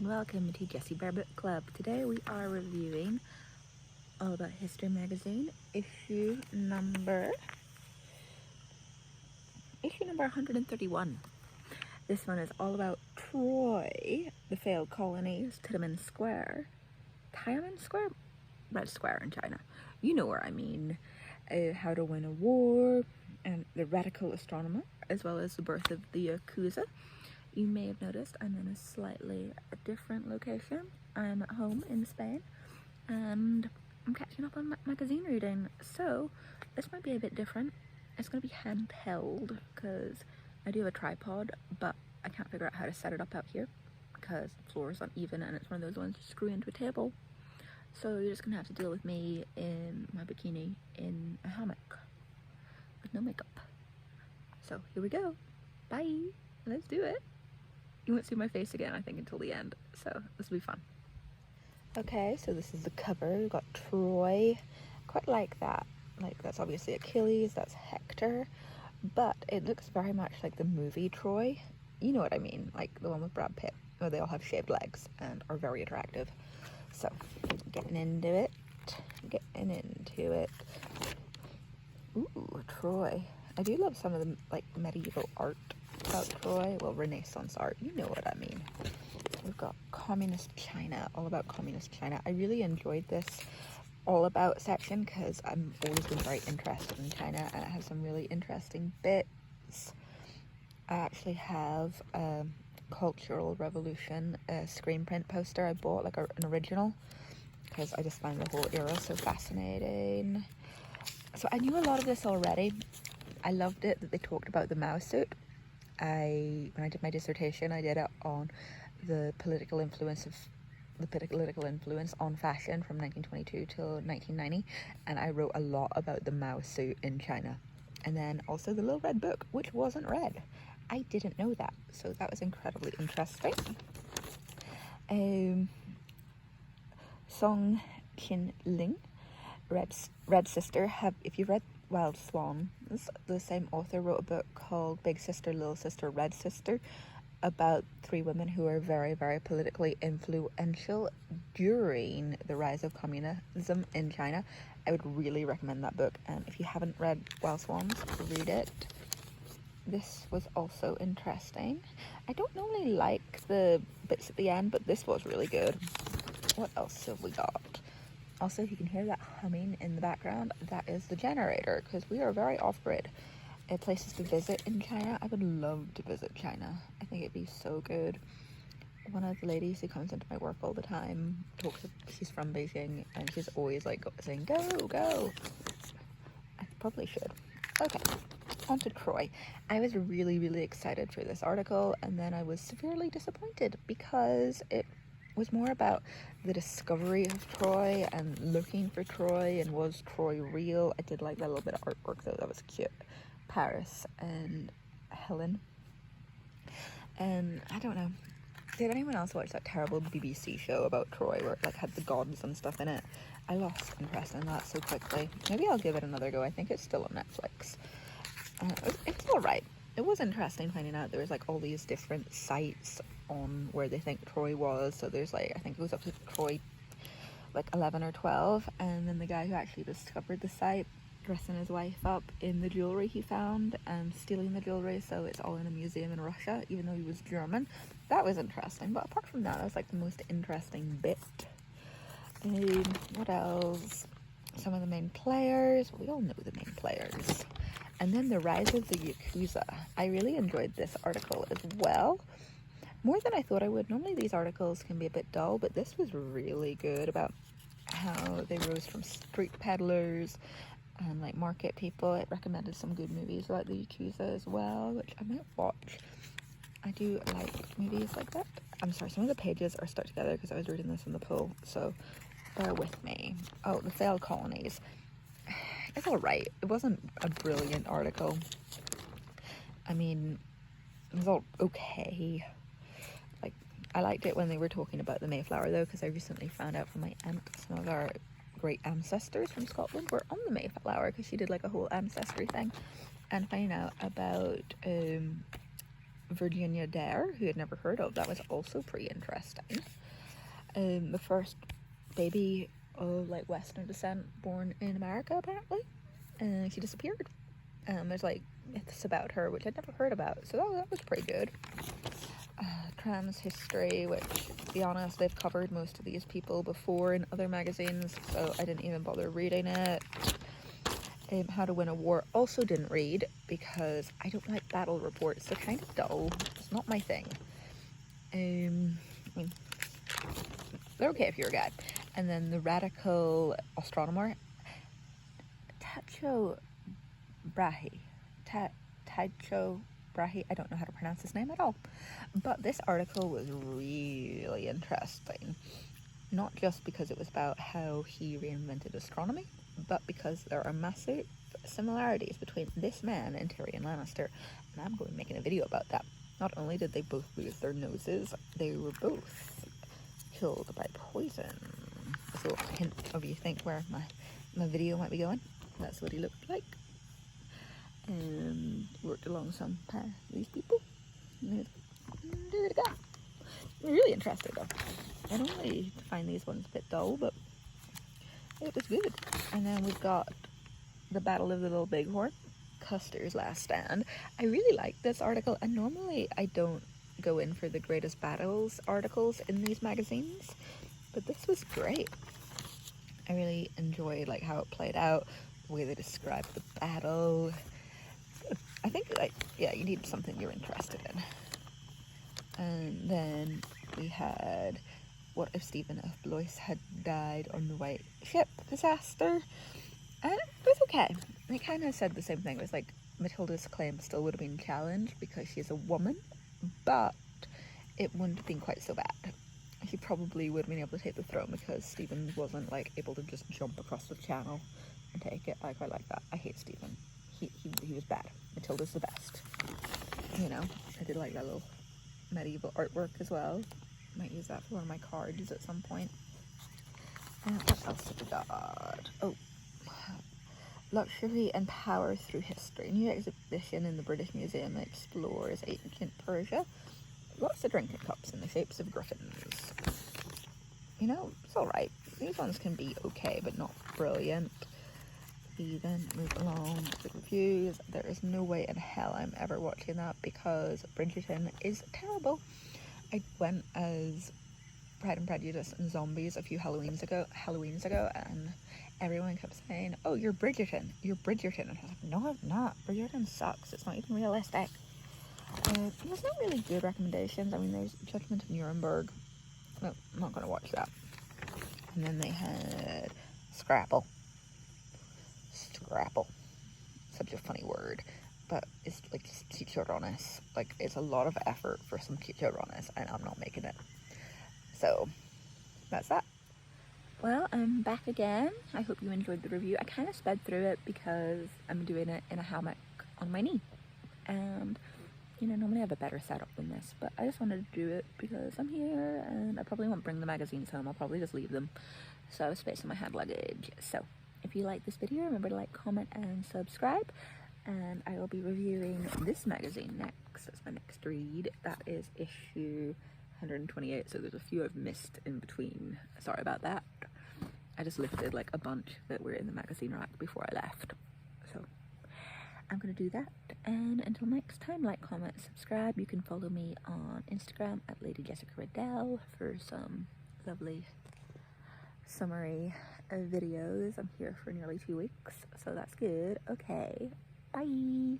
and welcome to Jessie Bear Book Club. Today we are reviewing All About History magazine, issue number 131. This one is all about Troy, the failed colonies, Tiananmen Square, Red Square in China. You know where I mean. How to win a war, and the radical astronomer, as well as the birth of the Yakuza. You may have noticed I'm in a slightly different location. I'm at home in Spain and I'm catching up on magazine reading, so this might be a bit different. It's going to be handheld because I do have a tripod, but I can't figure out how to set it up out here because the floor is uneven and it's one of those ones you screw into a table. So you're just going to have to deal with me in my bikini in a hammock with no makeup. So here we go. Bye. Let's do it. You won't see my face again, I think, until the end, so this will be fun. Okay, so this is the cover. We've got Troy. Quite like that. Like, that's obviously Achilles, that's Hector, but it looks very much like the movie Troy. You know what I mean, like the one with Brad Pitt, where they all have shaved legs and are very attractive. So, getting into it. Ooh, Troy. I do love some of the, like, medieval art about Troy. Well, Renaissance art, you know what I mean. We've got Communist China, all about Communist China. I really enjoyed this all about section because I've always been very interested in China and it has some really interesting bits. I actually have a Cultural Revolution screen print poster I bought, like an original, because I just find the whole era so fascinating. So I knew a lot of this already. I loved it that they talked about the Mao suit. When I did my dissertation, I did it on the political influence on fashion from 1922 till 1990, and I wrote a lot about the Mao suit in China. And then also the Little Red Book, which wasn't read. I didn't know that, so that was incredibly interesting. Song Qin Ling, Red Sister. If you've read Wild Swan, the same author wrote a book called Big Sister, Little Sister, Red Sister, about three women who are very, very politically influential during the rise of communism in China. I would really recommend that book, and if you haven't read Wild Swans, read it. This was also interesting. I don't normally like the bits at the end, but this was really good. What else have we got? Also, if you can hear that humming in the background, that is the generator, because we are very off-grid. Places to visit in China. I would love to visit China. I think it'd be so good. One of the ladies who comes into my work all the time she's from Beijing, and she's always like saying, go, go. I probably should. Okay, on to Troy. I was really, really excited for this article, and then I was severely disappointed because it was more about the discovery of Troy and looking for Troy and was Troy real. I did like that little bit of artwork though, that was cute. Paris and Helen. And I don't know, did anyone else watch that terrible BBC show about Troy where it like had the gods and stuff in it? I lost interest in that so quickly. Maybe I'll give it another go. I think it's still on Netflix. It was alright. It was interesting finding out there was like all these different sites on where they think Troy was. So there's like, I think it goes up to Troy like 11 or 12, and then the guy who actually discovered the site dressing his wife up in the jewelry he found and stealing the jewelry, so it's all in a museum in Russia, even though he was German. That was interesting, but apart from that, it was like the most interesting bit. What else? Some of the main players. We all know the main players. And then the rise of the Yakuza. I really enjoyed this article as well. More than I thought I would. Normally these articles can be a bit dull, but this was really good about how they rose from street peddlers and like market people. It recommended some good movies about the Yakuza as well, which I might watch. I do like movies like that. I'm sorry, some of the pages are stuck together because I was reading this in the pool, so bear with me. Oh, the failed colonies. It's alright. It wasn't a brilliant article. I mean, it was all okay. Like, I liked it when they were talking about the Mayflower though, because I recently found out from my aunt some of our great ancestors from Scotland were on the Mayflower, because she did like a whole ancestry thing, and finding out about Virginia Dare, who had never heard of. That was also pretty interesting. The first baby of like Western descent born in America, apparently. And she disappeared. There's like myths about her, which I'd never heard about, so that was pretty good. Trans history, which, to be honest, they've covered most of these people before in other magazines, so I didn't even bother reading it. How to Win a War, also didn't read, because I don't like battle reports. They're kind of dull. It's not my thing. I mean, they're okay if you're a guy. And then The Radical Astronomer, Tycho Brahe. Tycho Brahe, I don't know how to pronounce his name at all. But this article was really interesting. Not just because it was about how he reinvented astronomy, but because there are massive similarities between this man and Tyrion Lannister, and I'm going to be making a video about that. Not only did they both lose their noses, they were both killed by poison. So a hint of you think where my video might be going. That's what he looked like. And worked alongside these people. And there they go. Really interested though. I normally find these ones a bit dull, but it was good. And then we've got The Battle of the Little Bighorn, Custer's Last Stand. I really like this article, and normally I don't go in for the greatest battles articles in these magazines, but this was great. I really enjoyed like how it played out, the way they described the battle. I think you need something you're interested in. And then we had What If Stephen F. Blois Had Died on the White Ship disaster. And it was okay. They kind of said the same thing. It was like Matilda's claim still would have been challenged because she's a woman, but it wouldn't have been quite so bad. He probably would have been able to take the throne because Stephen wasn't like able to just jump across the channel and take it. I quite like that. I hate Stephen. He was bad. Matilda's the best. You know, I did like that little medieval artwork as well. Might use that for one of my cards at some point. And what else have we got? Oh, Luxury and Power Through History. New exhibition in the British Museum explores ancient Persia. Lots of drinking cups in the shapes of griffins. You know, it's alright. These ones can be okay, but not brilliant. We then move along to the reviews. There is no way in hell I'm ever watching that because Bridgerton is terrible. I went as Pride and Prejudice and Zombies a few Halloweens ago, and everyone kept saying, "Oh, you're Bridgerton, you're Bridgerton," and I was like, "No, I'm not. Bridgerton sucks. It's not even realistic." There's not really good recommendations. I mean, there's Judgment of Nuremberg. No, I'm not going to watch that. And then they had Scrapple. Such a funny word. But it's like just chicharrones. Like, it's a lot of effort for some chicharrones, and I'm not making it. So, that's that. Well, I'm back again. I hope you enjoyed the review. I kind of sped through it because I'm doing it in a hammock on my knee. And, you know, normally I have a better setup than this, but I just wanted to do it because I'm here, and I probably won't bring the magazines home. I'll probably just leave them so I have space in my hand luggage. So, if you like this video, remember to like, comment, and subscribe. And I will be reviewing this magazine next. That's my next read. That is issue 128, so there's a few I've missed in between. Sorry about that. I just lifted like a bunch that were in the magazine rack before I left. So I'm gonna do that. And until next time, like, comment, subscribe. You can follow me on Instagram at Lady Jessica Riddell for some lovely summary videos. I'm here for nearly 2 weeks, so that's good. Okay, bye.